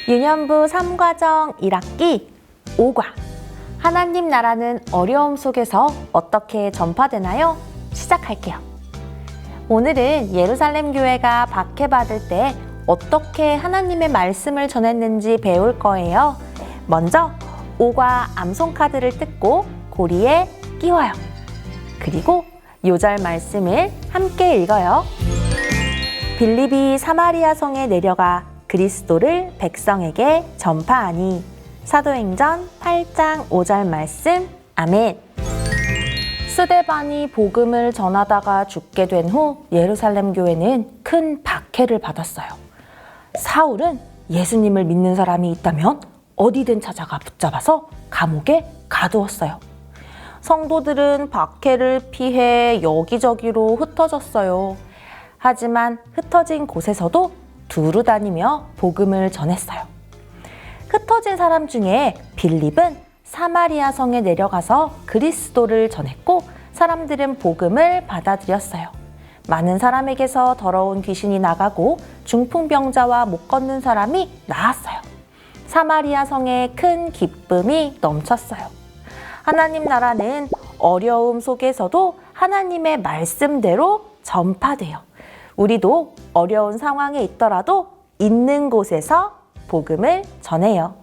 유년부 3과정 1학기 5과 하나님 나라는 어려움 속에서 어떻게 전파되나요? 시작할게요. 오늘은 예루살렘 교회가 박해받을 때 어떻게 하나님의 말씀을 전했는지 배울 거예요. 먼저 5과 암송 카드를 뜯고 고리에 끼워요. 그리고 요절 말씀을 함께 읽어요. 빌립이 사마리아 성에 내려가 그리스도를 백성에게 전파하니. 사도행전 8장 5절 말씀. 아멘. 스데반이 복음을 전하다가 죽게 된 후 예루살렘 교회는 큰 박해를 받았어요. 사울은 예수님을 믿는 사람이 있다면 어디든 찾아가 붙잡아서 감옥에 가두었어요. 성도들은 박해를 피해 여기저기로 흩어졌어요. 하지만 흩어진 곳에서도 두루 다니며 복음을 전했어요. 흩어진 사람 중에 빌립은 사마리아 성에 내려가서 그리스도를 전했고 사람들은 복음을 받아들였어요. 많은 사람에게서 더러운 귀신이 나가고 중풍병자와 못 걷는 사람이 나았어요. 사마리아 성에 큰 기쁨이 넘쳤어요. 하나님 나라는 어려움 속에서도 하나님의 말씀대로 전파돼요. 우리도 어려운 상황에 있더라도 있는 곳에서 복음을 전해요.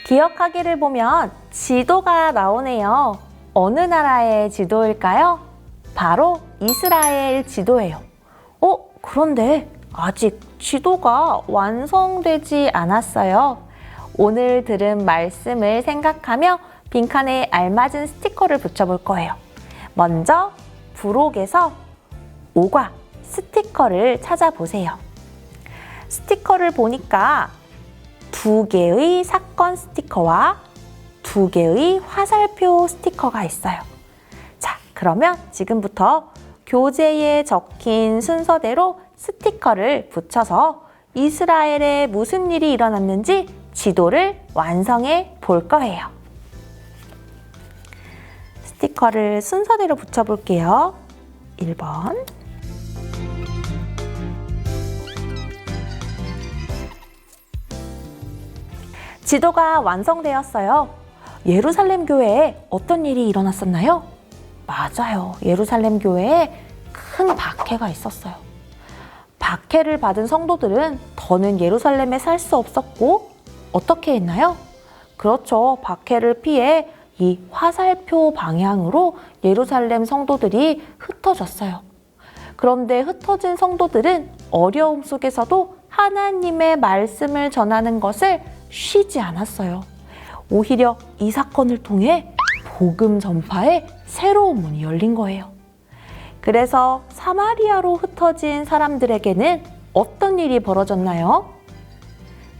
기억하기를 보면 지도가 나오네요. 어느 나라의 지도일까요? 바로 이스라엘 지도예요. 그런데 아직 지도가 완성되지 않았어요. 오늘 들은 말씀을 생각하며 빈칸에 알맞은 스티커를 붙여볼 거예요. 먼저 부록에서 5과 스티커를 찾아보세요. 스티커를 보니까 2개의 사건 스티커와 2개의 화살표 스티커가 있어요. 자, 그러면 지금부터 교재에 적힌 순서대로 스티커를 붙여서 이스라엘에 무슨 일이 일어났는지 지도를 완성해 볼 거예요. 스티커를 순서대로 붙여볼게요. 1번. 지도가 완성되었어요. 예루살렘 교회에 어떤 일이 일어났었나요? 맞아요. 예루살렘 교회에 큰 박해가 있었어요. 박해를 받은 성도들은 더는 예루살렘에 살 수 없었고 어떻게 했나요? 그렇죠. 박해를 피해 이 화살표 방향으로 예루살렘 성도들이 흩어졌어요. 그런데 흩어진 성도들은 어려움 속에서도 하나님의 말씀을 전하는 것을 쉬지 않았어요. 오히려 이 사건을 통해 복음 전파에 새로운 문이 열린 거예요. 그래서 사마리아로 흩어진 사람들에게는 어떤 일이 벌어졌나요?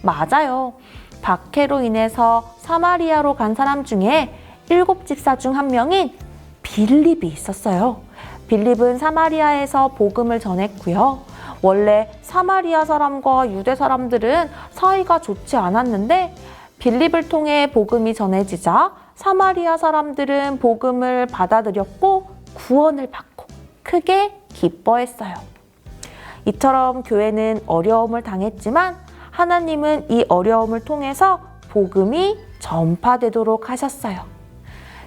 맞아요. 박해로 인해서 사마리아로 간 사람 중에 7집사 중 한 명인 빌립이 있었어요. 빌립은 사마리아에서 복음을 전했고요. 원래 사마리아 사람과 유대 사람들은 사이가 좋지 않았는데 빌립을 통해 복음이 전해지자 사마리아 사람들은 복음을 받아들였고 구원을 받고 크게 기뻐했어요. 이처럼 교회는 어려움을 당했지만 하나님은 이 어려움을 통해서 복음이 전파되도록 하셨어요.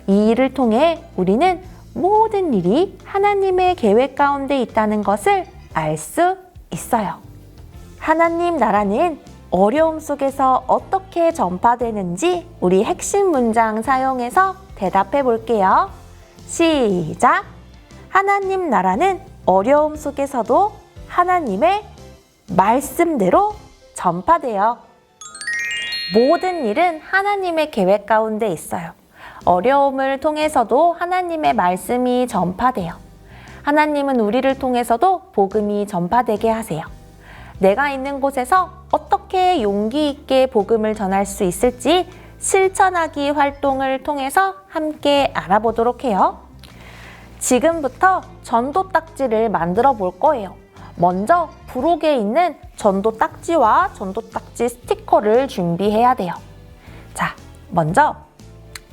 이 일을 통해 우리는 모든 일이 하나님의 계획 가운데 있다는 것을 알 수 있어요. 하나님 나라는 어려움 속에서 어떻게 전파되는지 우리 핵심 문장 사용해서 대답해 볼게요. 시작! 하나님 나라는 어려움 속에서도 하나님의 말씀대로 전파돼요. 모든 일은 하나님의 계획 가운데 있어요. 어려움을 통해서도 하나님의 말씀이 전파돼요. 하나님은 우리를 통해서도 복음이 전파되게 하세요. 내가 있는 곳에서 어떻게 용기 있게 복음을 전할 수 있을지 실천하기 활동을 통해서 함께 알아보도록 해요. 지금부터 전도 딱지를 만들어 볼 거예요. 먼저 부록에 있는 전도 딱지와 전도 딱지 스티커를 준비해야 돼요. 자, 먼저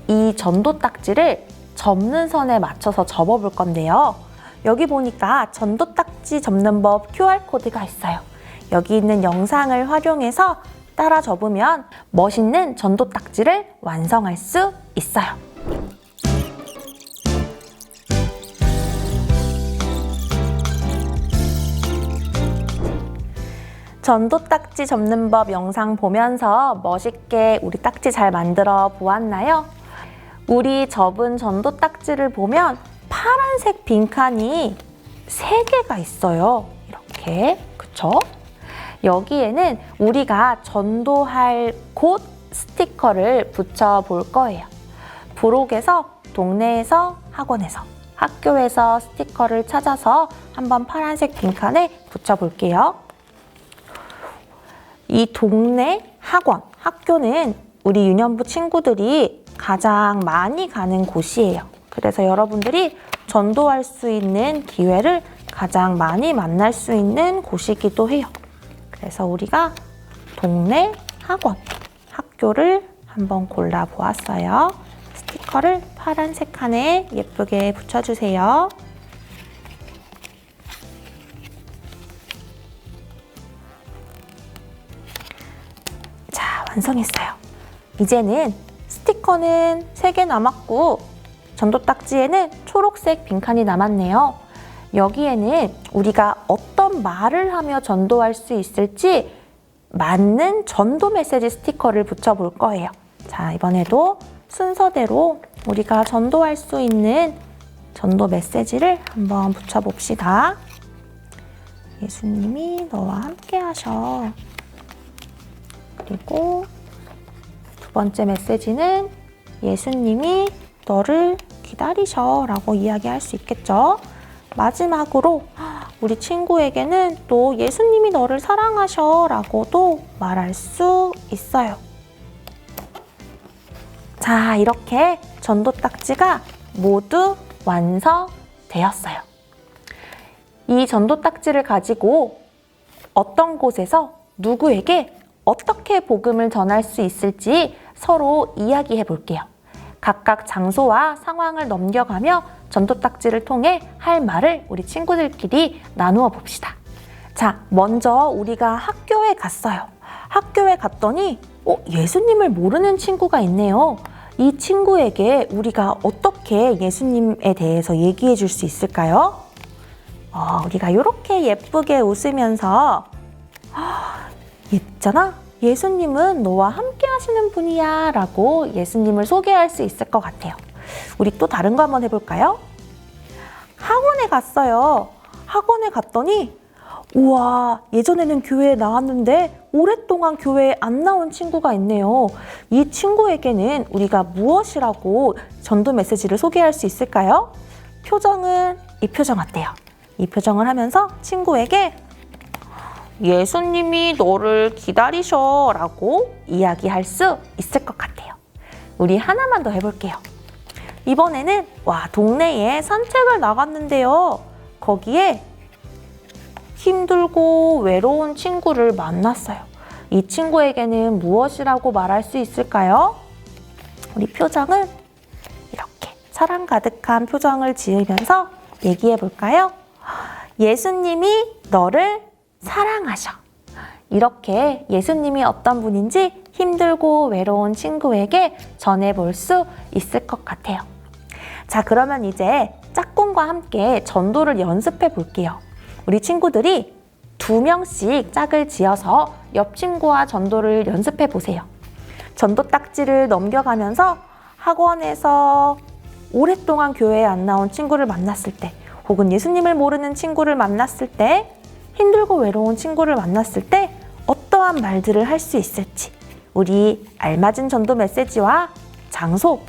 이 전도 딱지를 접는 선에 맞춰서 접어 볼 건데요. 여기 보니까 전도 딱지 접는 법 QR코드가 있어요. 여기 있는 영상을 활용해서 따라 접으면 멋있는 전도 딱지를 완성할 수 있어요. 전도 딱지 접는 법 영상 보면서 멋있게 우리 딱지 잘 만들어 보았나요? 우리 접은 전도 딱지를 보면 파란색 빈칸이 3개가 있어요. 이렇게, 그쵸? 여기에는 우리가 전도할 곳 스티커를 붙여 볼 거예요. 부록에서, 동네에서, 학원에서, 학교에서 스티커를 찾아서 한번 파란색 빈칸에 붙여 볼게요. 이 동네, 학원, 학교는 우리 유년부 친구들이 가장 많이 가는 곳이에요. 그래서 여러분들이 전도할 수 있는 기회를 가장 많이 만날 수 있는 곳이기도 해요. 그래서 우리가 동네, 학원, 학교를 한번 골라 보았어요. 스티커를 파란색 칸에 예쁘게 붙여주세요. 자, 완성했어요. 이제는 스티커는 3개 남았고 전도 딱지에는 초록색 빈칸이 남았네요. 여기에는 우리가 어떤 말을 하며 전도할 수 있을지 맞는 전도 메시지 스티커를 붙여볼 거예요. 자, 이번에도 순서대로 우리가 전도할 수 있는 전도 메시지를 한번 붙여봅시다. 예수님이 너와 함께 하셔. 그리고 2번째 메시지는 예수님이 너를 기다리셔 라고 이야기할 수 있겠죠. 마지막으로 우리 친구에게는 또 예수님이 너를 사랑하셔 라고도 말할 수 있어요. 자, 이렇게 전도 딱지가 모두 완성되었어요. 이 전도 딱지를 가지고 어떤 곳에서 누구에게 어떻게 복음을 전할 수 있을지 서로 이야기해 볼게요. 각각 장소와 상황을 넘겨가며 전도 딱지를 통해 할 말을 우리 친구들끼리 나누어 봅시다. 자, 먼저 우리가 학교에 갔어요. 학교에 갔더니 예수님을 모르는 친구가 있네요. 이 친구에게 우리가 어떻게 예수님에 대해서 얘기해 줄 수 있을까요? 우리가 이렇게 예쁘게 웃으면서 있잖아. 예수님은 너와 함께 하시는 분이야 라고 예수님을 소개할 수 있을 것 같아요. 우리 또 다른 거 한번 해볼까요? 학원에 갔어요. 학원에 갔더니 우와, 예전에는 교회에 나왔는데 오랫동안 교회에 안 나온 친구가 있네요. 이 친구에게는 우리가 무엇이라고 전도 메시지를 소개할 수 있을까요? 표정은 이 표정 어때요? 이 표정을 하면서 친구에게 예수님이 너를 기다리셔 라고 이야기할 수 있을 것 같아요. 우리 하나만 더 해볼게요. 이번에는 동네에 산책을 나갔는데요. 거기에 힘들고 외로운 친구를 만났어요. 이 친구에게는 무엇이라고 말할 수 있을까요? 우리 표정은 이렇게 사랑 가득한 표정을 지으면서 얘기해 볼까요? 예수님이 너를 사랑하셔. 이렇게 예수님이 어떤 분인지 힘들고 외로운 친구에게 전해볼 수 있을 것 같아요. 자, 그러면 이제 짝꿍과 함께 전도를 연습해 볼게요. 우리 친구들이 2명씩 짝을 지어서 옆 친구와 전도를 연습해 보세요. 전도 딱지를 넘겨가면서 학원에서 오랫동안 교회에 안 나온 친구를 만났을 때, 혹은 예수님을 모르는 친구를 만났을 때, 힘들고 외로운 친구를 만났을 때 어떠한 말들을 할 수 있을지 우리 알맞은 전도 메시지와 장소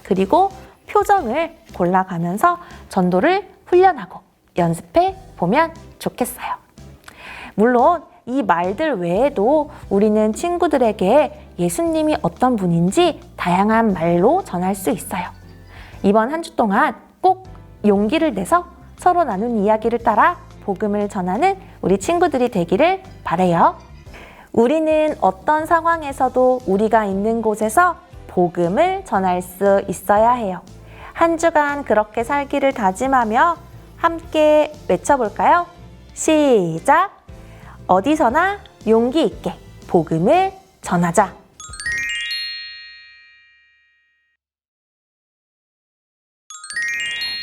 그리고 표정을 골라가면서 전도를 훈련하고 연습해 보면 좋겠어요. 물론 이 말들 외에도 우리는 친구들에게 예수님이 어떤 분인지 다양한 말로 전할 수 있어요. 이번 한 주 동안 꼭 용기를 내서 서로 나눈 이야기를 따라 복음을 전하는 우리 친구들이 되기를 바라요. 우리는 어떤 상황에서도 우리가 있는 곳에서 복음을 전할 수 있어야 해요. 한 주간 그렇게 살기를 다짐하며 함께 외쳐볼까요? 시작! 어디서나 용기 있게 복음을 전하자.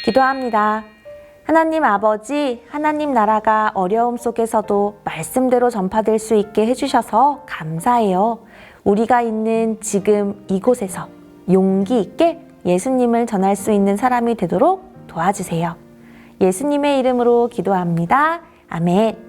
기도합니다. 하나님 아버지, 하나님 나라가 어려움 속에서도 말씀대로 전파될 수 있게 해주셔서 감사해요. 우리가 있는 지금 이곳에서 용기 있게 예수님을 전할 수 있는 사람이 되도록 도와주세요. 예수님의 이름으로 기도합니다. 아멘.